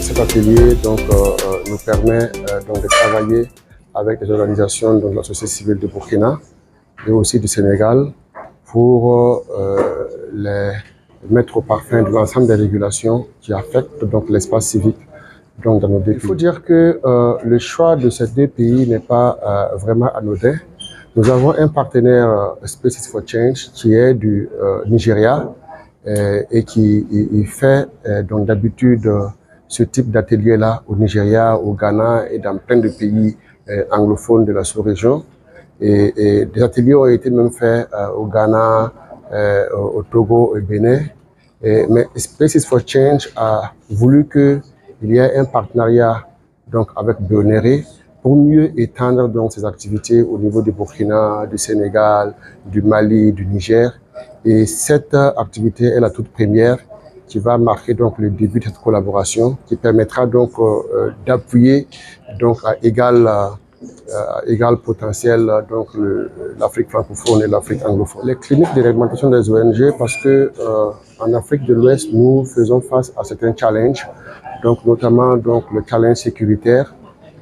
cet atelier nous permet de travailler avec des organisations de la société civile de Burkina et aussi du Sénégal pour les mettre au parfum de l'ensemble des régulations qui affectent l'espace civique dans nos deux pays. Il faut dire que le choix de ces deux pays n'est pas vraiment anodin. Nous avons un partenaire Spaces for Change qui est du Nigeria et qui fait d'habitude ce type d'atelier-là au Nigeria, au Ghana et dans plein de pays anglophones de la sous-région. Et des ateliers ont été même faits au Ghana, au Togo, au Bénin. Mais Spaces for Change a voulu qu'il y ait un partenariat avec Bionéré pour mieux étendre ses activités au niveau du Burkina, du Sénégal, du Mali, du Niger. Et cette activité est la toute première qui va marquer le début de cette collaboration, qui permettra d'appuyer à égal potentiel l'Afrique francophone et l'Afrique anglophone. Les cliniques de réglementation des ONG, parce que en Afrique de l'Ouest, nous faisons face à certains challenges, notamment le challenge sécuritaire.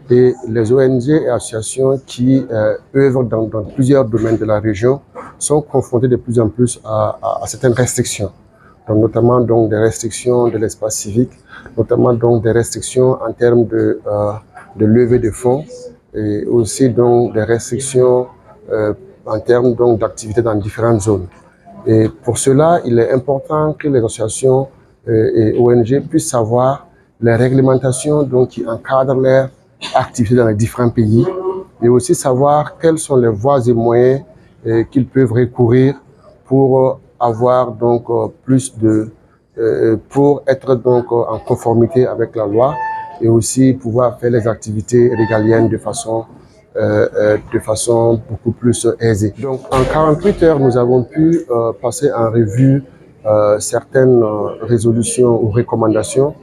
Et les ONG et associations qui œuvrent dans plusieurs domaines de la région sont confrontées de plus en plus à certaines restrictions. Notamment des restrictions de l'espace civique, notamment des restrictions en termes de levée de fonds et aussi des restrictions en termes d'activités dans différentes zones. Et pour cela, il est important que les associations et ONG puissent savoir les réglementations qui encadrent leurs activités dans les différents pays et aussi savoir quelles sont les voies et moyens qu'ils peuvent recourir pour avoir pour être en conformité avec la loi et aussi pouvoir faire les activités régaliennes de façon beaucoup plus aisée. Donc en 48 heures, nous avons pu passer en revue certaines résolutions ou recommandations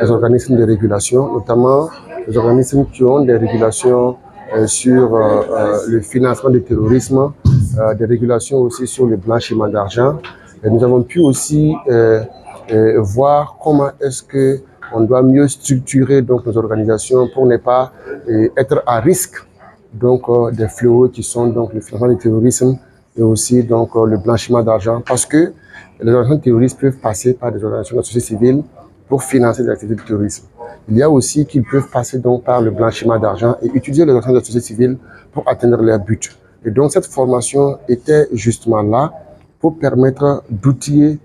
des organismes de régulation, notamment les organismes qui ont des régulations sur le financement du terrorisme, des régulations aussi sur le blanchiment d'argent. Nous avons pu aussi voir comment est-ce que on doit mieux structurer nos organisations pour ne pas être à risque des fléaux qui sont le financement du terrorisme et aussi le blanchiment d'argent, parce que les organisations terroristes peuvent passer par des organisations de la société civile pour financer des activités de terrorisme. Il y a aussi qu'ils peuvent passer par le blanchiment d'argent et utiliser les organisations de la société civile pour atteindre leur but. Et donc cette formation était justement là pour permettre d'outiller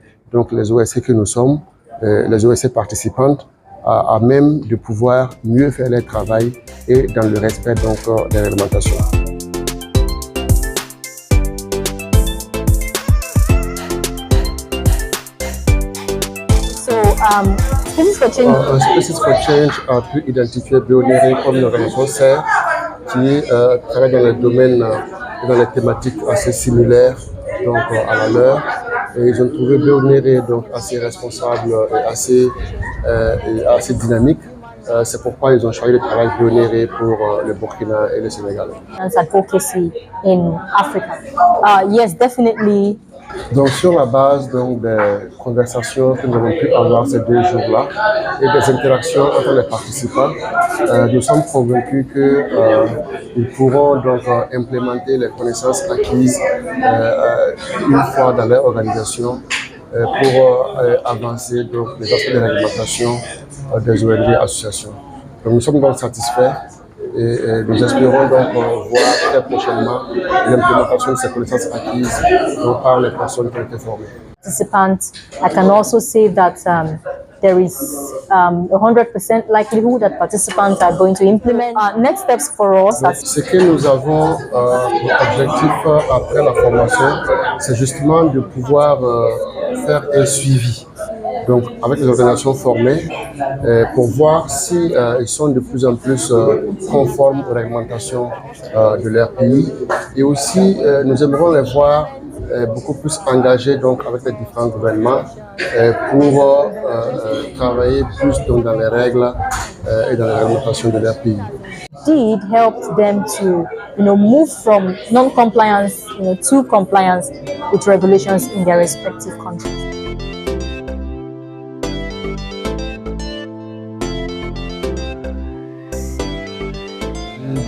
les OSC que nous sommes, les OSC participantes, à même de pouvoir mieux faire leur travail et dans le respect des réglementations. Spaces for Change. Spaces for Change a pu identifier Bionéré comme une organisation sœur qui travaille dans les domaines, dans les thématiques assez similaires à la leur. Et ils ont trouvé Bionéré assez responsable et assez dynamique. C'est pourquoi ils ont choisi de travailler avec Bionéré pour le Burkina et le Sénégal. Advocacy in Africa. Yes, definitely. Donc sur la base des conversations que nous avons pu avoir ces 2 jours-là et des interactions entre les participants, nous sommes convaincus qu'ils pourront implémenter les connaissances acquises une fois dans leur organisation pour avancer les aspects de réglementation des ONG et associations. Donc nous sommes satisfaits. Et nous espérons voir très prochainement l'implémentation de ces connaissances acquises par les personnes qui ont été formées. Participants, I can also say that there is 100% likelihood that participants are going to implement. Next steps for us. Ce que nous avons pour objectif après la formation, c'est justement de pouvoir faire un suivi. Donc, avec les organisations formées, pour voir si ils sont de plus en plus conformes aux réglementations de leur pays. Et aussi, nous aimerons les voir beaucoup plus engagés avec les différents gouvernements pour travailler plus dans les règles et dans les réglementations de leur pays. Indeed, helped them to move from non-compliance to compliance with regulations in their respective countries.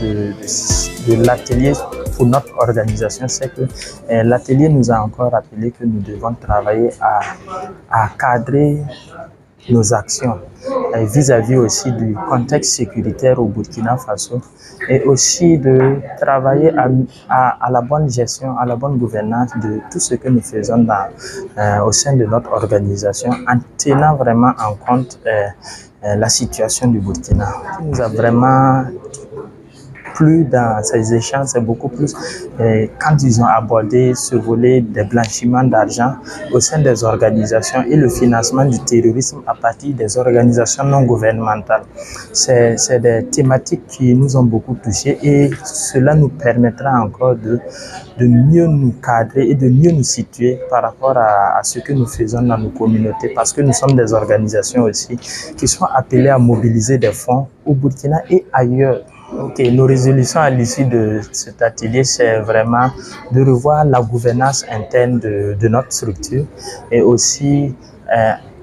de l'atelier pour notre organisation, c'est que l'atelier nous a encore rappelé que nous devons travailler à cadrer nos actions vis-à-vis aussi du contexte sécuritaire au Burkina Faso et aussi de travailler à la bonne gestion, à la bonne gouvernance de tout ce que nous faisons au sein de notre organisation en tenant vraiment en compte la situation du Burkina. Ce qui nous a vraiment plu dans ces échanges, c'est beaucoup plus quand ils ont abordé ce volet des blanchiments d'argent au sein des organisations et le financement du terrorisme à partir des organisations non gouvernementales. C'est des thématiques qui nous ont beaucoup touchés et cela nous permettra encore de mieux nous cadrer et de mieux nous situer par rapport à ce que nous faisons dans nos communautés, parce que nous sommes des organisations aussi qui sont appelées à mobiliser des fonds au Burkina et ailleurs. Ok, nos résolutions à l'issue de cet atelier, c'est vraiment de revoir la gouvernance interne de notre structure et aussi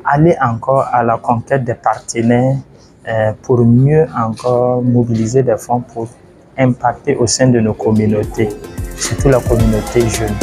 aller encore à la conquête des partenaires pour mieux encore mobiliser des fonds pour impacter au sein de nos communautés, surtout la communauté jeune.